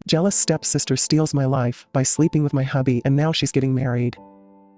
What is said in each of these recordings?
Jealous stepsister steals my life by sleeping with my hubby, and now she's getting married.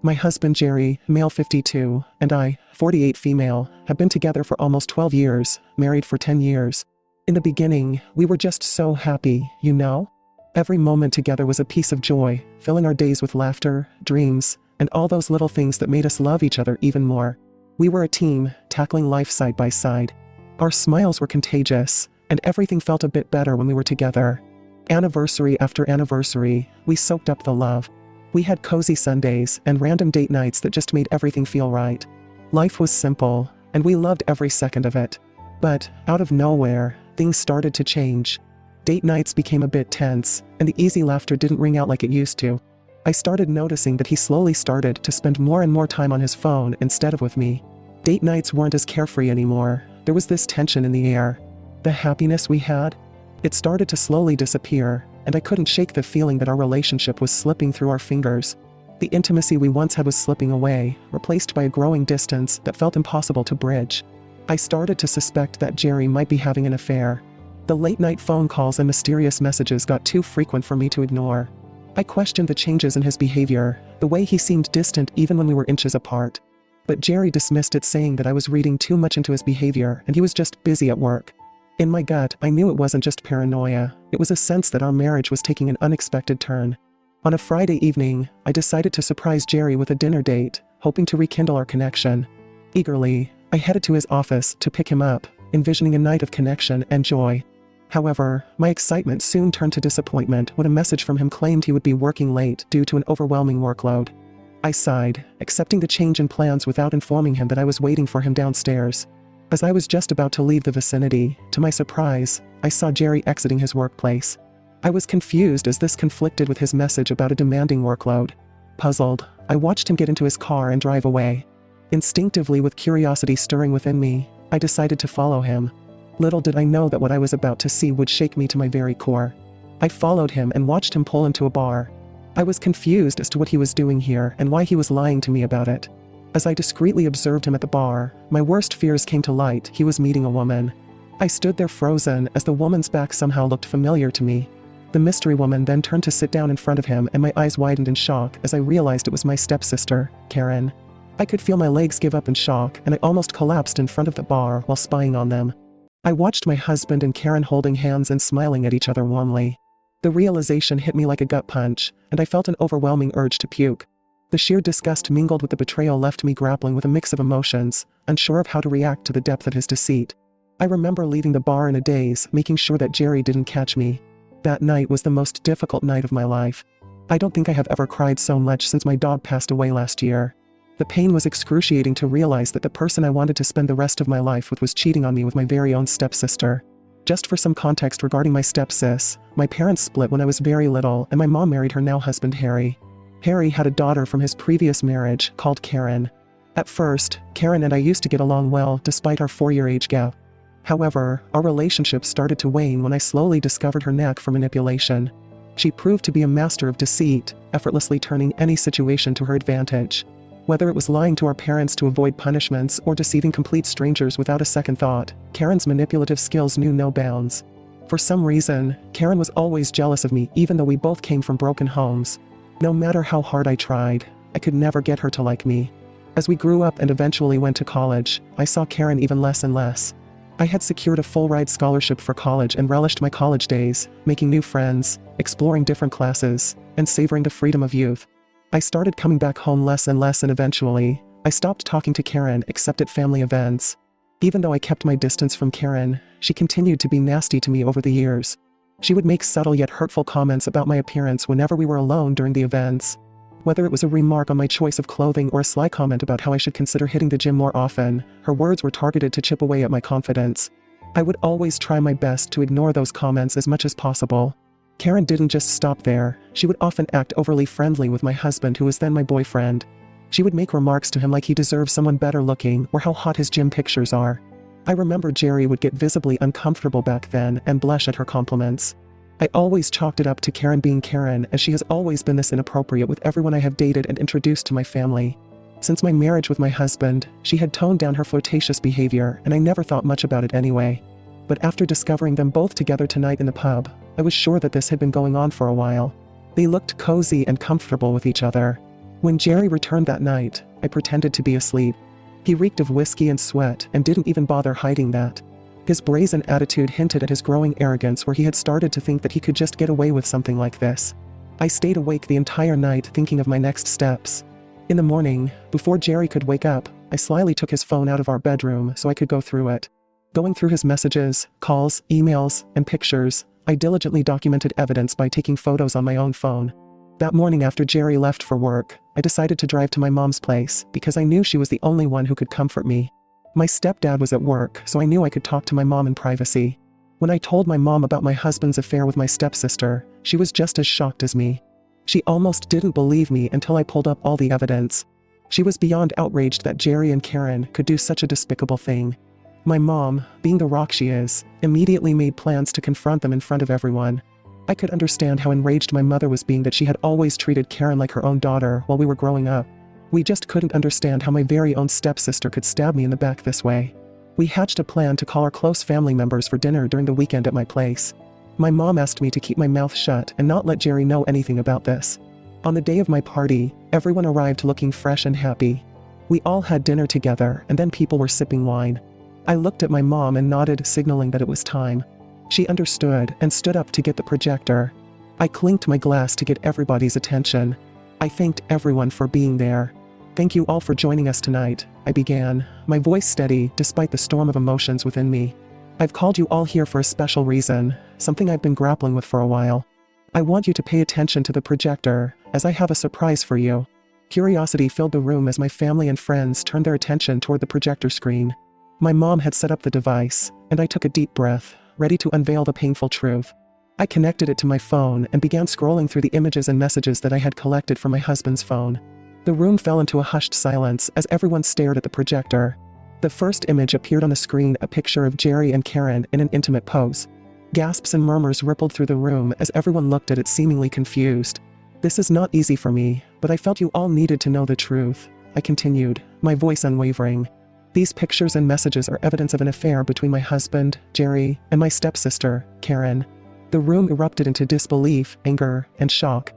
My husband Jerry, male 52, and I, 48 female, have been together for almost 12 years, married for 10 years. In the beginning, we were just so happy, you know? Every moment together was a piece of joy, filling our days with laughter, dreams, and all those little things that made us love each other even more. We were a team, tackling life side by side. Our smiles were contagious, and everything felt a bit better when we were together. Anniversary after anniversary, we soaked up the love. We had cozy Sundays and random date nights that just made everything feel right. Life was simple, and we loved every second of it. But, out of nowhere, things started to change. Date nights became a bit tense, and the easy laughter didn't ring out like it used to. I started noticing that he slowly started to spend more and more time on his phone instead of with me. Date nights weren't as carefree anymore. There was this tension in the air. The happiness we had? It started to slowly disappear, and I couldn't shake the feeling that our relationship was slipping through our fingers. The intimacy we once had was slipping away, replaced by a growing distance that felt impossible to bridge. I started to suspect that Jerry might be having an affair. The late-night phone calls and mysterious messages got too frequent for me to ignore. I questioned the changes in his behavior, the way he seemed distant even when we were inches apart. But Jerry dismissed it, saying that I was reading too much into his behavior and he was just busy at work. In my gut, I knew it wasn't just paranoia, it was a sense that our marriage was taking an unexpected turn. On a Friday evening, I decided to surprise Jerry with a dinner date, hoping to rekindle our connection. Eagerly, I headed to his office to pick him up, envisioning a night of connection and joy. However, my excitement soon turned to disappointment when a message from him claimed he would be working late due to an overwhelming workload. I sighed, accepting the change in plans without informing him that I was waiting for him downstairs. As I was just about to leave the vicinity, to my surprise, I saw Jerry exiting his workplace. I was confused as this conflicted with his message about a demanding workload. Puzzled, I watched him get into his car and drive away. Instinctively, with curiosity stirring within me, I decided to follow him. Little did I know that what I was about to see would shake me to my very core. I followed him and watched him pull into a bar. I was confused as to what he was doing here and why he was lying to me about it. As I discreetly observed him at the bar, my worst fears came to light. He was meeting a woman. I stood there frozen as the woman's back somehow looked familiar to me. The mystery woman then turned to sit down in front of him, and my eyes widened in shock as I realized it was my stepsister, Karen. I could feel my legs give up in shock, and I almost collapsed in front of the bar while spying on them. I watched my husband and Karen holding hands and smiling at each other warmly. The realization hit me like a gut punch, and I felt an overwhelming urge to puke. The sheer disgust mingled with the betrayal left me grappling with a mix of emotions, unsure of how to react to the depth of his deceit. I remember leaving the bar in a daze, making sure that Jerry didn't catch me. That night was the most difficult night of my life. I don't think I have ever cried so much since my dog passed away last year. The pain was excruciating to realize that the person I wanted to spend the rest of my life with was cheating on me with my very own stepsister. Just for some context regarding my stepsis, my parents split when I was very little, and my mom married her now husband Harry. Harry had a daughter from his previous marriage called Karen. At first, Karen and I used to get along well despite our 4-year age gap. However, our relationship started to wane when I slowly discovered her knack for manipulation. She proved to be a master of deceit, effortlessly turning any situation to her advantage. Whether it was lying to our parents to avoid punishments or deceiving complete strangers without a second thought, Karen's manipulative skills knew no bounds. For some reason, Karen was always jealous of me even though we both came from broken homes. No matter how hard I tried, I could never get her to like me. As we grew up and eventually went to college, I saw Karen even less and less. I had secured a full-ride scholarship for college and relished my college days, making new friends, exploring different classes, and savoring the freedom of youth. I started coming back home less and less, and eventually, I stopped talking to Karen except at family events. Even though I kept my distance from Karen, she continued to be nasty to me over the years. She would make subtle yet hurtful comments about my appearance whenever we were alone during the events. Whether it was a remark on my choice of clothing or a sly comment about how I should consider hitting the gym more often, her words were targeted to chip away at my confidence. I would always try my best to ignore those comments as much as possible. Karen didn't just stop there. She would often act overly friendly with my husband, who was then my boyfriend. She would make remarks to him like he deserved someone better looking or how hot his gym pictures are. I remember Jerry would get visibly uncomfortable back then and blush at her compliments. I always chalked it up to Karen being Karen, as she has always been this inappropriate with everyone I have dated and introduced to my family. Since my marriage with my husband, she had toned down her flirtatious behavior, and I never thought much about it anyway. But after discovering them both together tonight in the pub, I was sure that this had been going on for a while. They looked cozy and comfortable with each other. When Jerry returned that night, I pretended to be asleep. He reeked of whiskey and sweat and didn't even bother hiding that. His brazen attitude hinted at his growing arrogance, where he had started to think that he could just get away with something like this. I stayed awake the entire night thinking of my next steps. In the morning, before Jerry could wake up, I slyly took his phone out of our bedroom so I could go through it. Going through his messages, calls, emails, and pictures, I diligently documented evidence by taking photos on my own phone. That morning after Jerry left for work, I decided to drive to my mom's place because I knew she was the only one who could comfort me. My stepdad was at work, so I knew I could talk to my mom in privacy. When I told my mom about my husband's affair with my stepsister, she was just as shocked as me. She almost didn't believe me until I pulled up all the evidence. She was beyond outraged that Jerry and Karen could do such a despicable thing. My mom, being the rock she is, immediately made plans to confront them in front of everyone. I could understand how enraged my mother was, being that she had always treated Karen like her own daughter while we were growing up. We just couldn't understand how my very own stepsister could stab me in the back this way. We hatched a plan to call our close family members for dinner during the weekend at my place. My mom asked me to keep my mouth shut and not let Jerry know anything about this. On the day of my party, everyone arrived looking fresh and happy. We all had dinner together, and then people were sipping wine. I looked at my mom and nodded, signaling that it was time. She understood and stood up to get the projector. I clinked my glass to get everybody's attention. I thanked everyone for being there. "Thank you all for joining us tonight," I began, my voice steady despite the storm of emotions within me. "I've called you all here for a special reason, something I've been grappling with for a while. I want you to pay attention to the projector, as I have a surprise for you." Curiosity filled the room as my family and friends turned their attention toward the projector screen. My mom had set up the device, and I took a deep breath, ready to unveil the painful truth. I connected it to my phone and began scrolling through the images and messages that I had collected from my husband's phone. The room fell into a hushed silence as everyone stared at the projector. The first image appeared on the screen, a picture of Jerry and Karen in an intimate pose. Gasps and murmurs rippled through the room as everyone looked at it, seemingly confused. "This is not easy for me, but I felt you all needed to know the truth," I continued, my voice unwavering. "These pictures and messages are evidence of an affair between my husband, Jerry, and my stepsister, Karen." The room erupted into disbelief, anger, and shock.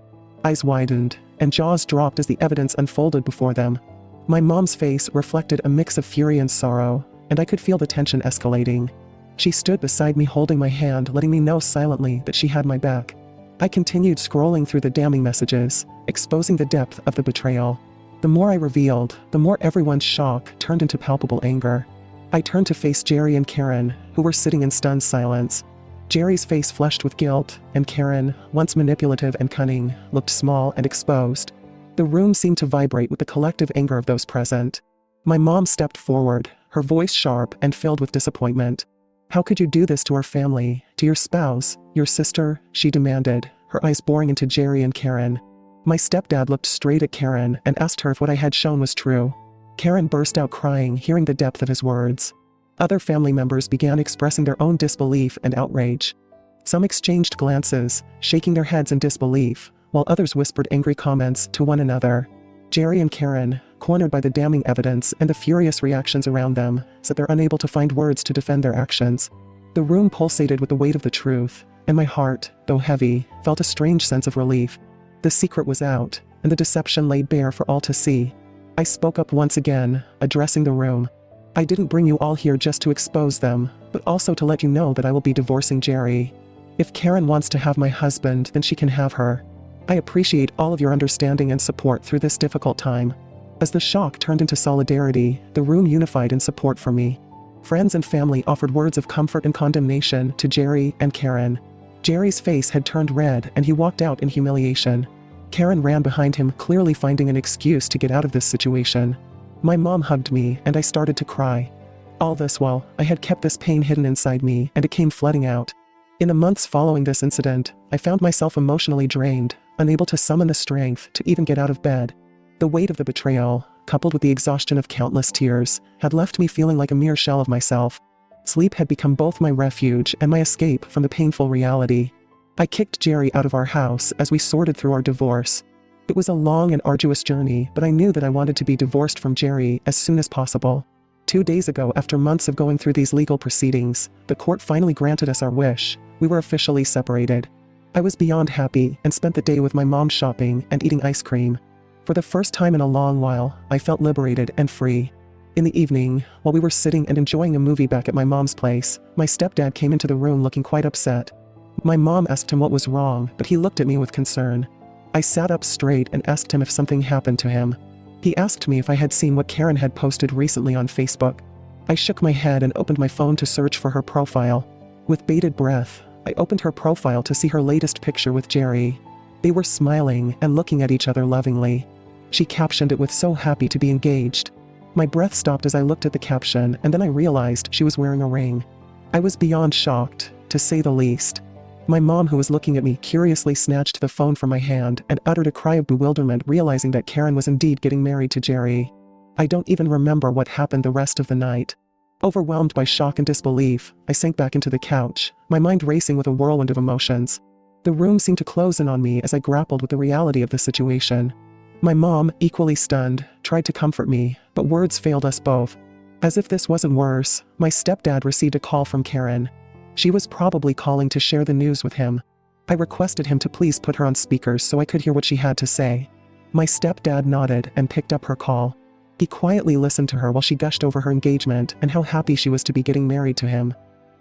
Eyes widened, and jaws dropped as the evidence unfolded before them. My mom's face reflected a mix of fury and sorrow, and I could feel the tension escalating. She stood beside me, holding my hand, letting me know silently that she had my back. I continued scrolling through the damning messages, exposing the depth of the betrayal. The more I revealed, the more everyone's shock turned into palpable anger. I turned to face Jerry and Karen, who were sitting in stunned silence. Jerry's face flushed with guilt, and Karen, once manipulative and cunning, looked small and exposed. The room seemed to vibrate with the collective anger of those present. My mom stepped forward, her voice sharp and filled with disappointment. "How could you do this to our family, to your spouse, your sister?" she demanded, her eyes boring into Jerry and Karen. My stepdad looked straight at Karen and asked her if what I had shown was true. Karen burst out crying, hearing the depth of his words. Other family members began expressing their own disbelief and outrage. Some exchanged glances, shaking their heads in disbelief, while others whispered angry comments to one another. Jerry and Karen, cornered by the damning evidence and the furious reactions around them, said they're unable to find words to defend their actions. The room pulsated with the weight of the truth, and my heart, though heavy, felt a strange sense of relief. The secret was out, and the deception laid bare for all to see. I spoke up once again, addressing the room. "I didn't bring you all here just to expose them, but also to let you know that I will be divorcing Jerry. If Karen wants to have my husband, then she can have her. I appreciate all of your understanding and support through this difficult time." As the shock turned into solidarity, the room unified in support for me. Friends and family offered words of comfort and condemnation to Jerry and Karen. Jerry's face had turned red and he walked out in humiliation. Karen ran behind him, clearly finding an excuse to get out of this situation. My mom hugged me and I started to cry. All this while, I had kept this pain hidden inside me and it came flooding out. In the months following this incident, I found myself emotionally drained, unable to summon the strength to even get out of bed. The weight of the betrayal, coupled with the exhaustion of countless tears, had left me feeling like a mere shell of myself. Sleep had become both my refuge and my escape from the painful reality. I kicked Jerry out of our house as we sorted through our divorce. It was a long and arduous journey, but I knew that I wanted to be divorced from Jerry as soon as possible. 2 days ago, after months of going through these legal proceedings, the court finally granted us our wish. We were officially separated. I was beyond happy and spent the day with my mom shopping and eating ice cream. For the first time in a long while, I felt liberated and free. In the evening, while we were sitting and enjoying a movie back at my mom's place, my stepdad came into the room looking quite upset. My mom asked him what was wrong, but he looked at me with concern. I sat up straight and asked him if something happened to him. He asked me if I had seen what Karen had posted recently on Facebook. I shook my head and opened my phone to search for her profile. With bated breath, I opened her profile to see her latest picture with Jerry. They were smiling and looking at each other lovingly. She captioned it with "so happy to be engaged." My breath stopped as I looked at the caption, and then I realized she was wearing a ring. I was beyond shocked, to say the least. My mom, who was looking at me, curiously snatched the phone from my hand and uttered a cry of bewilderment, realizing that Karen was indeed getting married to Jerry. I don't even remember what happened the rest of the night. Overwhelmed by shock and disbelief, I sank back into the couch, my mind racing with a whirlwind of emotions. The room seemed to close in on me as I grappled with the reality of the situation. My mom, equally stunned, tried to comfort me, but words failed us both. As if this wasn't worse, my stepdad received a call from Karen. She was probably calling to share the news with him. I requested him to please put her on speakers so I could hear what she had to say. My stepdad nodded and picked up her call. He quietly listened to her while she gushed over her engagement and how happy she was to be getting married to him.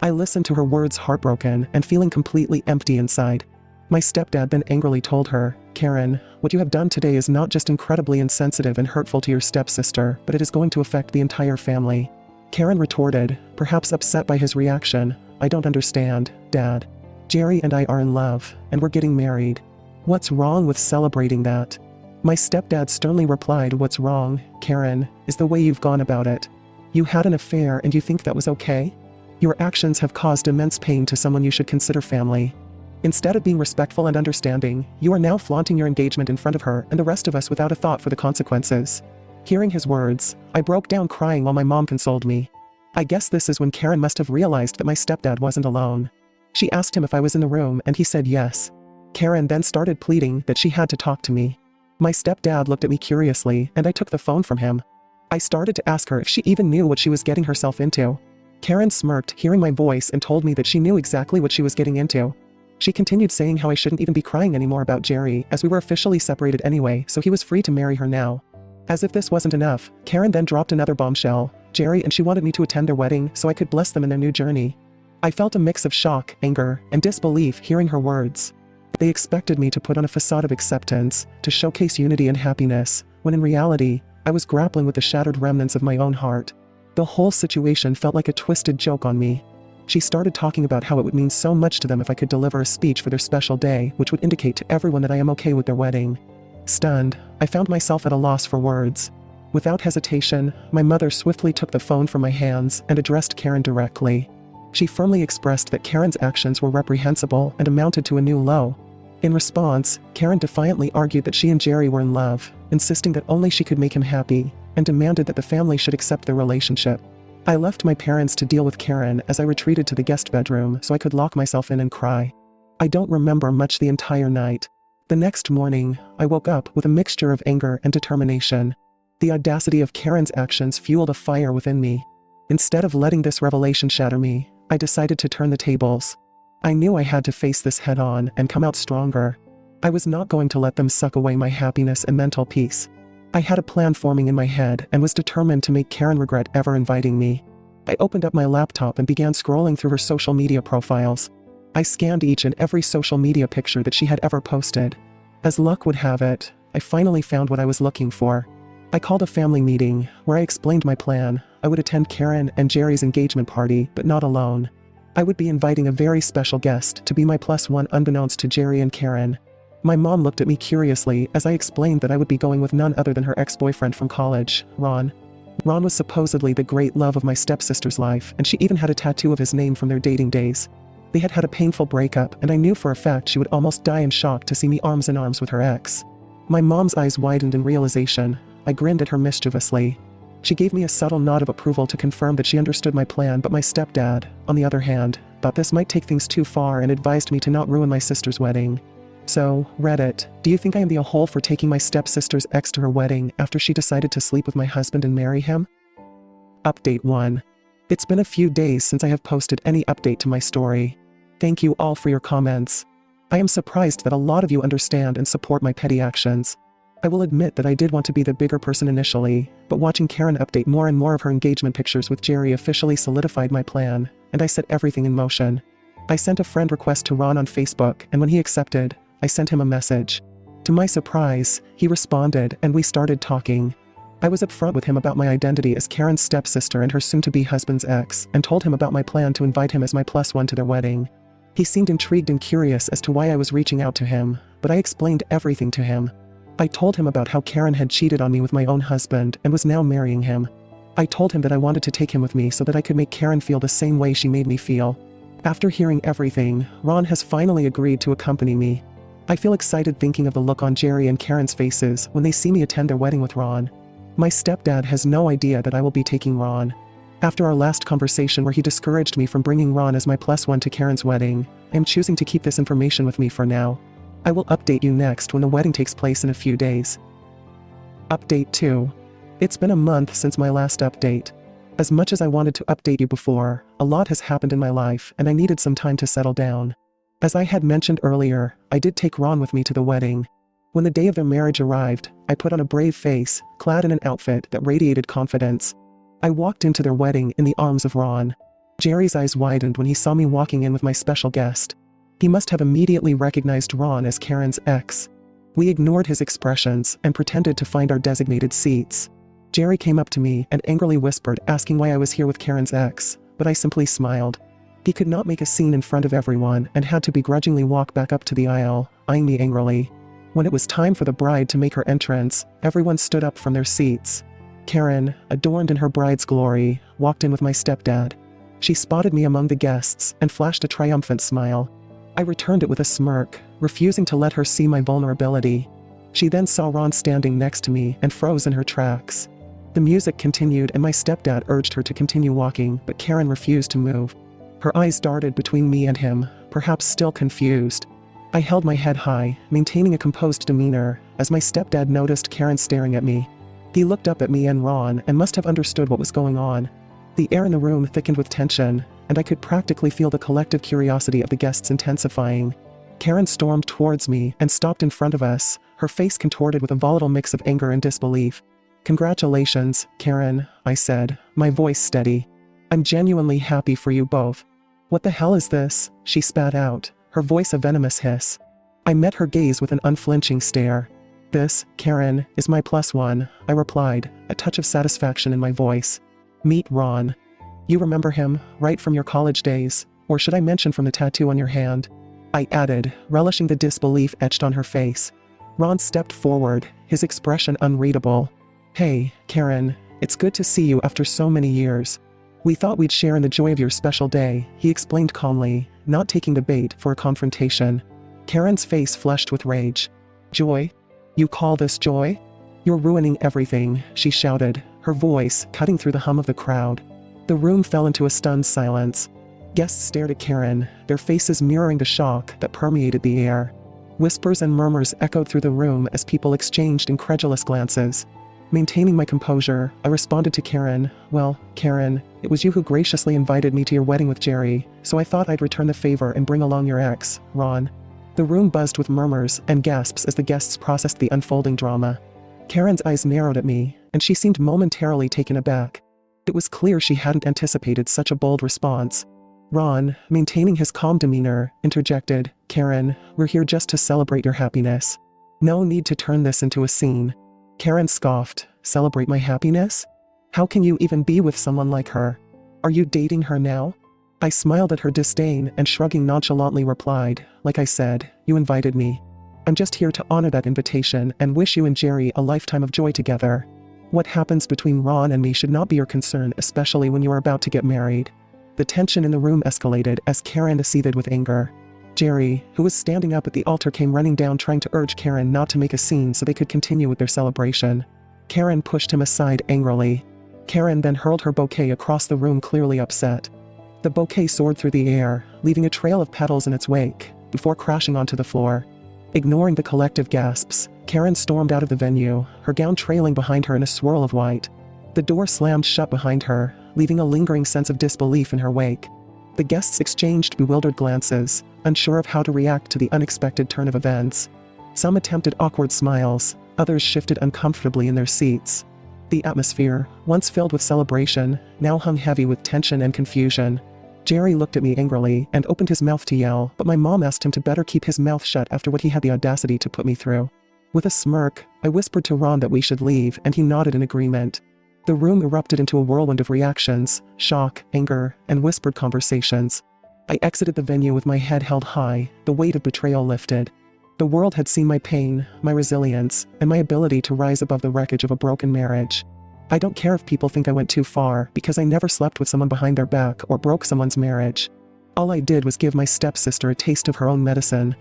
I listened to her words, heartbroken and feeling completely empty inside. My stepdad then angrily told her, "Karen, what you have done today is not just incredibly insensitive and hurtful to your stepsister, but it is going to affect the entire family." Karen retorted, perhaps upset by his reaction, "I don't understand, Dad. Jerry and I are in love, and we're getting married. What's wrong with celebrating that?" My stepdad sternly replied, "What's wrong, Karen, is the way you've gone about it. You had an affair and you think that was okay? Your actions have caused immense pain to someone you should consider family. Instead of being respectful and understanding, you are now flaunting your engagement in front of her and the rest of us without a thought for the consequences." Hearing his words, I broke down crying while my mom consoled me. I guess this is when Karen must have realized that my stepdad wasn't alone. She asked him if I was in the room and he said yes. Karen then started pleading that she had to talk to me. My stepdad looked at me curiously and I took the phone from him. I started to ask her if she even knew what she was getting herself into. Karen smirked, hearing my voice, and told me that she knew exactly what she was getting into. She continued saying how I shouldn't even be crying anymore about Jerry, as we were officially separated anyway, so he was free to marry her now. As if this wasn't enough, Karen then dropped another bombshell. Jerry and she wanted me to attend their wedding so I could bless them in their new journey. I felt a mix of shock, anger, and disbelief hearing her words. They expected me to put on a facade of acceptance, to showcase unity and happiness, when in reality, I was grappling with the shattered remnants of my own heart. The whole situation felt like a twisted joke on me. She started talking about how it would mean so much to them if I could deliver a speech for their special day, which would indicate to everyone that I am okay with their wedding. Stunned, I found myself at a loss for words. Without hesitation, my mother swiftly took the phone from my hands and addressed Karen directly. She firmly expressed that Karen's actions were reprehensible and amounted to a new low. In response, Karen defiantly argued that she and Jerry were in love, insisting that only she could make him happy, and demanded that the family should accept their relationship. I left my parents to deal with Karen as I retreated to the guest bedroom so I could lock myself in and cry. I don't remember much the entire night. The next morning, I woke up with a mixture of anger and determination. The audacity of Karen's actions fueled a fire within me. Instead of letting this revelation shatter me, I decided to turn the tables. I knew I had to face this head-on and come out stronger. I was not going to let them suck away my happiness and mental peace. I had a plan forming in my head and was determined to make Karen regret ever inviting me. I opened up my laptop and began scrolling through her social media profiles. I scanned each and every social media picture that she had ever posted. As luck would have it, I finally found what I was looking for. I called a family meeting, where I explained my plan. I would attend Karen and Jerry's engagement party, but not alone. I would be inviting a very special guest to be my +1 unbeknownst to Jerry and Karen. My mom looked at me curiously as I explained that I would be going with none other than her ex-boyfriend from college, Ron. Ron was supposedly the great love of my stepsister's life, and she even had a tattoo of his name from their dating days. They had had a painful breakup, and I knew for a fact she would almost die in shock to see me arms in arms with her ex. My mom's eyes widened in realization. I grinned at her mischievously. She gave me a subtle nod of approval to confirm that she understood my plan, but my stepdad, on the other hand, thought this might take things too far and advised me to not ruin my sister's wedding. So, Reddit, do you think I am the a-hole for taking my stepsister's ex to her wedding after she decided to sleep with my husband and marry him? Update 1. It's been a few days since I have posted any update to my story. Thank you all for your comments. I am surprised that a lot of you understand and support my petty actions. I will admit that I did want to be the bigger person initially, but watching Karen update more and more of her engagement pictures with Jerry officially solidified my plan, and I set everything in motion. I sent a friend request to Ron on Facebook, and when he accepted, I sent him a message. To my surprise, he responded and we started talking. I was upfront with him about my identity as Karen's stepsister and her soon-to-be husband's ex, and told him about my plan to invite him as my +1 to their wedding. He seemed intrigued and curious as to why I was reaching out to him, but I explained everything to him. I told him about how Karen had cheated on me with my own husband and was now marrying him. I told him that I wanted to take him with me so that I could make Karen feel the same way she made me feel. After hearing everything, Ron has finally agreed to accompany me. I feel excited thinking of the look on Jerry and Karen's faces when they see me attend their wedding with Ron. My stepdad has no idea that I will be taking Ron. After our last conversation where he discouraged me from bringing Ron as my +1 to Karen's wedding, I am choosing to keep this information with me for now. I will update you next when the wedding takes place in a few days. Update 2. It's been a month since my last update. As much as I wanted to update you before, a lot has happened in my life and I needed some time to settle down. As I had mentioned earlier, I did take Ron with me to the wedding. When the day of their marriage arrived, I put on a brave face, clad in an outfit that radiated confidence. I walked into their wedding in the arms of Ron. Jerry's eyes widened when he saw me walking in with my special guest. He must have immediately recognized Ron as Karen's ex. We ignored his expressions and pretended to find our designated seats. Jerry came up to me and angrily whispered, asking why I was here with Karen's ex, but I simply smiled. He could not make a scene in front of everyone and had to begrudgingly walk back up to the aisle, eyeing me angrily. When it was time for the bride to make her entrance, everyone stood up from their seats. Karen, adorned in her bride's glory, walked in with my stepdad. She spotted me among the guests and flashed a triumphant smile. I returned it with a smirk, refusing to let her see my vulnerability. She then saw Ron standing next to me and froze in her tracks. The music continued and my stepdad urged her to continue walking, but Karen refused to move. Her eyes darted between me and him, perhaps still confused. I held my head high, maintaining a composed demeanor, as my stepdad noticed Karen staring at me. He looked up at me and Ron and must have understood what was going on. The air in the room thickened with tension, and I could practically feel the collective curiosity of the guests intensifying. Karen stormed towards me and stopped in front of us, her face contorted with a volatile mix of anger and disbelief. "Congratulations, Karen," I said, my voice steady. "I'm genuinely happy for you both." "What the hell is this?" she spat out, her voice a venomous hiss. I met her gaze with an unflinching stare. "This, Karen, is my +1, I replied, a touch of satisfaction in my voice. "Meet Ron. You remember him, right, from your college days, or should I mention from the tattoo on your hand?" I added, relishing the disbelief etched on her face. Ron stepped forward, his expression unreadable. "Hey, Karen, it's good to see you after so many years. We thought we'd share in the joy of your special day," he explained calmly, not taking the bait for a confrontation. Karen's face flushed with rage. "Joy? You call this joy? You're ruining everything," she shouted, her voice cutting through the hum of the crowd. The room fell into a stunned silence. Guests stared at Karen, their faces mirroring the shock that permeated the air. Whispers and murmurs echoed through the room as people exchanged incredulous glances. Maintaining my composure, I responded to Karen, "Well, Karen, it was you who graciously invited me to your wedding with Jerry, so I thought I'd return the favor and bring along your ex, Ron." The room buzzed with murmurs and gasps as the guests processed the unfolding drama. Karen's eyes narrowed at me, and she seemed momentarily taken aback. It was clear she hadn't anticipated such a bold response. Ron, maintaining his calm demeanor, interjected, "Karen, we're here just to celebrate your happiness. No need to turn this into a scene." Karen scoffed, "Celebrate my happiness? How can you even be with someone like her? Are you dating her now?" I smiled at her disdain and shrugging nonchalantly replied, "Like I said, you invited me. I'm just here to honor that invitation and wish you and Jerry a lifetime of joy together. What happens between Ron and me should not be your concern, especially when you are about to get married." The tension in the room escalated as Karen seethed with anger. Jerry, who was standing up at the altar, came running down trying to urge Karen not to make a scene so they could continue with their celebration. Karen pushed him aside angrily. Karen then hurled her bouquet across the room, clearly upset. The bouquet soared through the air, leaving a trail of petals in its wake, before crashing onto the floor. Ignoring the collective gasps, Karen stormed out of the venue, her gown trailing behind her in a swirl of white. The door slammed shut behind her, leaving a lingering sense of disbelief in her wake. The guests exchanged bewildered glances, unsure of how to react to the unexpected turn of events. Some attempted awkward smiles, others shifted uncomfortably in their seats. The atmosphere, once filled with celebration, now hung heavy with tension and confusion. Jerry looked at me angrily and opened his mouth to yell, but my mom asked him to better keep his mouth shut after what he had the audacity to put me through. With a smirk, I whispered to Ron that we should leave, and he nodded in agreement. The room erupted into a whirlwind of reactions, shock, anger, and whispered conversations. I exited the venue with my head held high, the weight of betrayal lifted. The world had seen my pain, my resilience, and my ability to rise above the wreckage of a broken marriage. I don't care if people think I went too far, because I never slept with someone behind their back or broke someone's marriage. All I did was give my stepsister a taste of her own medicine.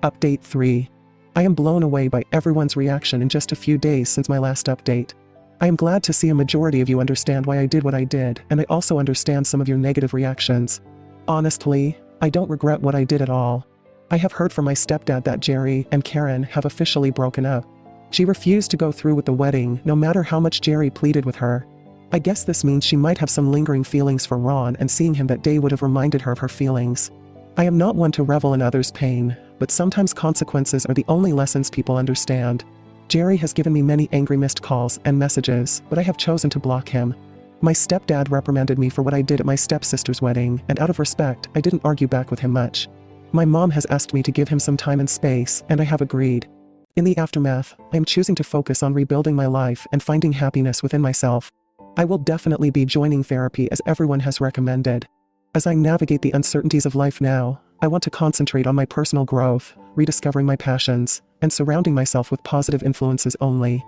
Update 3. I am blown away by everyone's reaction in just a few days since my last update. I am glad to see a majority of you understand why I did what I did, and I also understand some of your negative reactions. Honestly, I don't regret what I did at all. I have heard from my stepdad that Jerry and Karen have officially broken up. She refused to go through with the wedding, no matter how much Jerry pleaded with her. I guess this means she might have some lingering feelings for Ron, and seeing him that day would have reminded her of her feelings. I am not one to revel in others' pain, but sometimes consequences are the only lessons people understand. Jerry has given me many angry missed calls and messages, but I have chosen to block him. My stepdad reprimanded me for what I did at my stepsister's wedding, and out of respect, I didn't argue back with him much. My mom has asked me to give him some time and space, and I have agreed. In the aftermath, I am choosing to focus on rebuilding my life and finding happiness within myself. I will definitely be joining therapy as everyone has recommended. As I navigate the uncertainties of life now, I want to concentrate on my personal growth, rediscovering my passions, and surrounding myself with positive influences only.